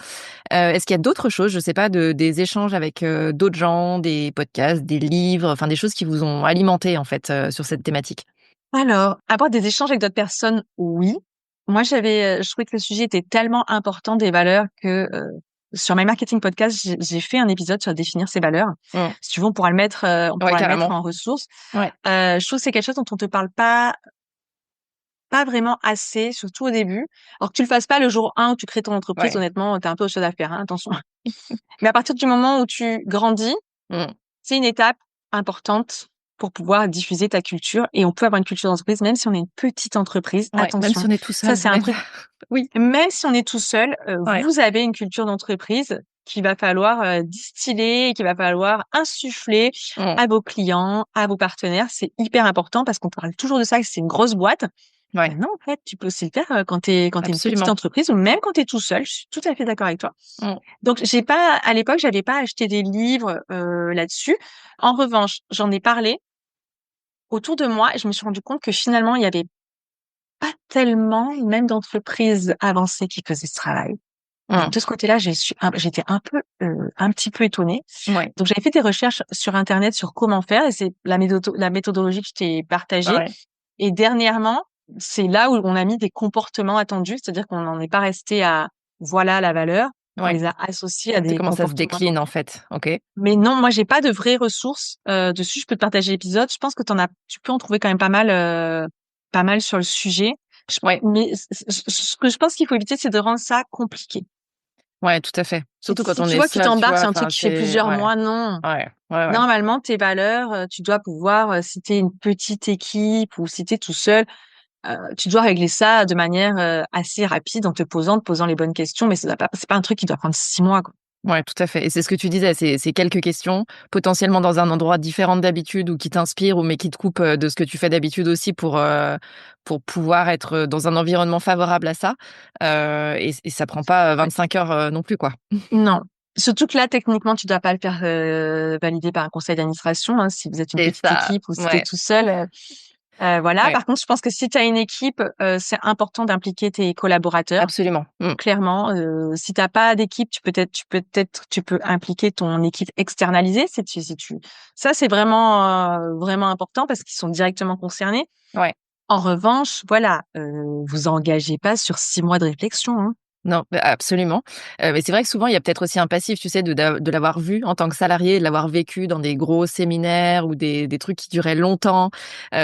Est-ce qu'il y a d'autres choses, je sais pas, des échanges avec, d'autres gens, des podcasts, des livres, enfin des choses qui vous ont alimenté en fait, sur cette thématique?
Alors, avoir des échanges avec d'autres personnes, oui. Moi, je trouvais que le sujet était tellement important des valeurs que sur My Marketing Podcast, j'ai fait un épisode sur définir ses valeurs.
Mmh.
Si tu veux, on
Ouais,
pourra le mettre
carrément.
en ressources.
Ouais.
Je trouve que c'est quelque chose dont on te parle pas vraiment assez, surtout au début. Alors que tu le fasses pas le jour 1 où tu crées ton entreprise,
Ouais.
honnêtement, t'as un peu autre chose à faire, hein, attention. Mais à partir du moment où tu grandis,
Mmh.
c'est une étape importante pour pouvoir diffuser ta culture et on peut avoir une culture d'entreprise même si on est une petite entreprise.
Ouais, même si
Attention,
on est tout
ça
seul,
c'est un
même
truc.
oui,
Même si on est tout seul,
ouais.
vous avez une culture d'entreprise qu'il va falloir distiller et qu'il va falloir insuffler
Mmh.
à vos clients, à vos partenaires. C'est hyper important parce qu'on parle toujours de ça, que c'est une grosse boîte.
Ouais,
Non, en fait, tu peux aussi le faire quand t'es une petite
absolument.
entreprise ou même quand t'es tout seul. Je suis tout à fait d'accord avec toi.
Mmh.
Donc, à l'époque, j'avais pas acheté des livres là-dessus. En revanche, j'en ai parlé autour de moi et je me suis rendu compte que finalement, il y avait pas tellement, même d'entreprises avancées qui faisaient ce travail. Donc,
Mmh.
de ce côté-là, j'étais un petit peu étonnée.
Ouais,
Donc, j'avais fait des recherches sur Internet sur comment faire et c'est la méthodologie que je t'ai partagée.
ouais.
Et dernièrement, c'est là où on a mis des comportements attendus, c'est-à-dire qu'on n'en est pas resté à voilà la valeur, on
Ouais.
les a associés à
C'est
des
comment ça se
comportements
décline en
attendus.
fait. OK.
Mais non, moi j'ai pas de vraies ressources dessus. Je peux te partager l'épisode. Je pense que tu peux en trouver quand même pas mal sur le sujet.
Ouais,
Mais ce que je pense qu'il faut éviter, c'est de rendre ça compliqué.
ouais, tout à fait. Surtout quand
Si
on
tu
est
vois que tu
seul, tu
t'embarques
vois?
sur un truc
Enfin,
qui fait
c'est
plusieurs
ouais,
mois, non.
ouais, ouais, ouais.
Normalement, tes valeurs, tu dois pouvoir, si t'es une petite équipe ou si t'es tout seul, tu dois régler ça de manière assez rapide en te posant les bonnes questions, mais c'est pas un truc qui doit prendre 6 mois, quoi.
Ouais, tout à fait et c'est ce que tu disais, c'est quelques questions, potentiellement dans un endroit différent d'habitude ou qui t'inspire ou mais qui te coupe, de ce que tu fais d'habitude aussi pour pouvoir être, dans un environnement favorable à ça, et ça prend pas,
Ouais.
25 heures, non plus, quoi.
Non. Surtout que là, techniquement, tu dois pas le faire valider par un conseil d'administration, hein, si vous êtes une
C'est
petite
ça,
équipe ou si tu es
ouais,
tout seul. Voilà.
ouais,
Par contre, je pense que si tu as une équipe, c'est important d'impliquer tes collaborateurs.
absolument. Mmh.
Clairement, si t'as pas d'équipe, tu peux impliquer ton équipe externalisée. Si tu, ça c'est vraiment important parce qu'ils sont directement concernés.
Ouais.
En revanche, voilà, vous engagez pas sur 6 mois de réflexion, hein.
Non, bah, absolument. Mais c'est vrai que souvent, il y a peut-être aussi un passif, tu sais, de l'avoir vu en tant que salarié, de l'avoir vécu dans des gros séminaires ou des trucs qui duraient longtemps.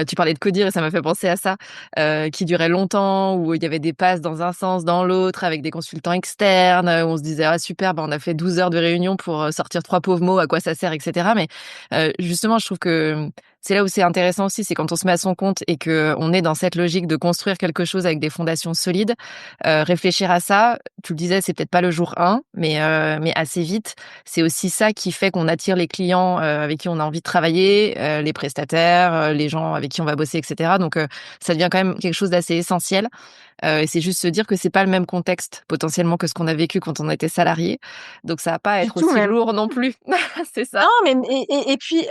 Tu parlais de codir et ça m'a fait penser à ça, qui duraient longtemps, où il y avait des passes dans un sens, dans l'autre, avec des consultants externes, où on se disait: «Ah super, bah, on a fait 12 heures de réunion pour, sortir 3 pauvres mots, à quoi ça sert?» et cetera. Mais, justement, je trouve que c'est là où c'est intéressant aussi, c'est quand on se met à son compte et qu'on est dans cette logique de construire quelque chose avec des fondations solides, réfléchir à ça, tu le disais, c'est peut-être pas le jour 1, mais assez vite, c'est aussi ça qui fait qu'on attire les clients, avec qui on a envie de travailler, les prestataires, les gens avec qui on va bosser et cetera. Donc ça devient quand même quelque chose d'assez essentiel, et c'est juste se dire que c'est pas le même contexte potentiellement que ce qu'on a vécu quand on était salarié. Donc ça va pas
Du
être
tout
aussi
même.
lourd non plus. C'est ça.
Non, mais et puis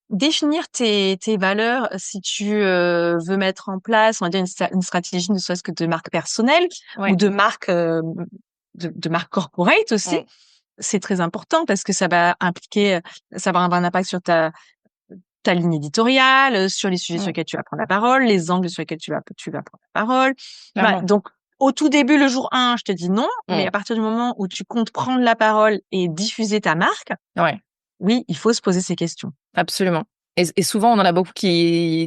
définir tes valeurs si tu veux mettre en place, on va dire une stratégie, ne serait-ce que de marque personnelle ou
Ouais.
de marque corporate aussi,
Mmh.
c'est très important parce que ça va avoir un impact sur ta ligne éditoriale, sur les sujets sur
Mmh.
lesquels tu vas prendre la parole, les angles sur lesquels tu vas prendre la parole. Voilà,
Clairement.
donc au tout début, le jour 1, je te dis non, mais
Mmh.
à partir du moment où tu comptes prendre la parole et diffuser ta marque,
Ouais.
oui, il faut se poser ces questions.
Absolument. Et souvent, on en a beaucoup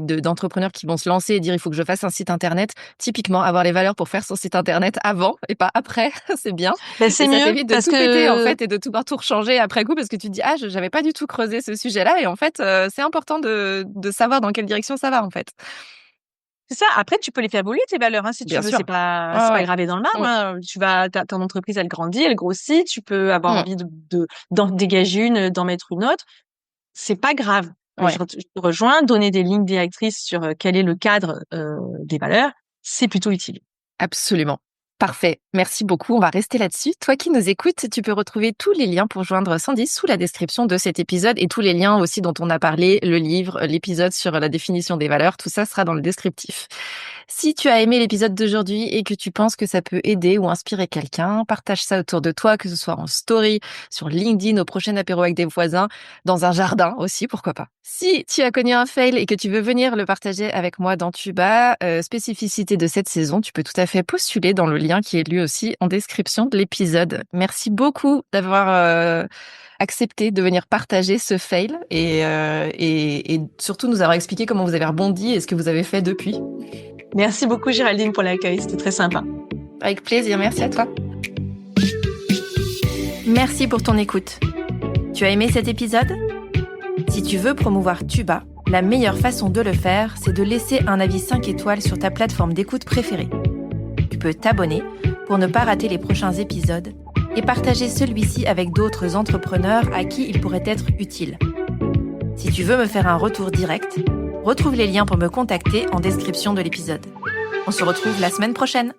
d'entrepreneurs qui vont se lancer et dire: «Il faut que je fasse un site internet». Typiquement, avoir les valeurs pour faire son site internet avant et pas après, c'est bien
Ben,
et
c'est
ça
mieux
t'évite de
parce
tout péter, en
que
fait et de tout rechanger après coup parce que tu te dis: «Ah, je j'avais pas du tout creusé ce sujet-là» et en fait, c'est important de savoir dans quelle direction ça va, en fait.
c'est ça. Après, tu peux les faire évoluer tes valeurs, hein, si tu
Bien
veux.
sûr.
C'est
Ouais,
pas
ouais.
gravé dans le marbre,
Mmh.
hein. Ton entreprise, elle grandit, elle grossit. Tu peux avoir
Mmh.
envie d'en dégager une, d'en mettre une autre. C'est pas grave. Mais
Ouais,
je te rejoins, donner des lignes directrices sur quel est le cadre des valeurs, c'est plutôt utile.
absolument. Parfait, merci beaucoup. On va rester là-dessus. Toi qui nous écoutes, tu peux retrouver tous les liens pour joindre Sandy sous la description de cet épisode et tous les liens aussi dont on a parlé, le livre, l'épisode sur la définition des valeurs, tout ça sera dans le descriptif. Si tu as aimé l'épisode d'aujourd'hui et que tu penses que ça peut aider ou inspirer quelqu'un, partage ça autour de toi, que ce soit en story, sur LinkedIn, au prochain apéro avec des voisins, dans un jardin aussi, pourquoi pas. Si tu as connu un fail et que tu veux venir le partager avec moi dans Tuba, spécificité de cette saison, tu peux tout à fait postuler dans le lien qui est lui aussi en description de l'épisode. Merci beaucoup d'avoir accepté de venir partager ce fail et surtout nous avoir expliqué comment vous avez rebondi et ce que vous avez fait depuis.
Merci beaucoup Géraldine pour l'accueil, c'était très sympa.
Avec plaisir, merci à toi.
Merci pour ton écoute. Tu as aimé cet épisode ? Si tu veux promouvoir Tuba, la meilleure façon de le faire, c'est de laisser un avis 5 étoiles sur ta plateforme d'écoute préférée. Tu peux t'abonner pour ne pas rater les prochains épisodes et partager celui-ci avec d'autres entrepreneurs à qui il pourrait être utile. Si tu veux me faire un retour direct, retrouve les liens pour me contacter en description de l'épisode. On se retrouve la semaine prochaine.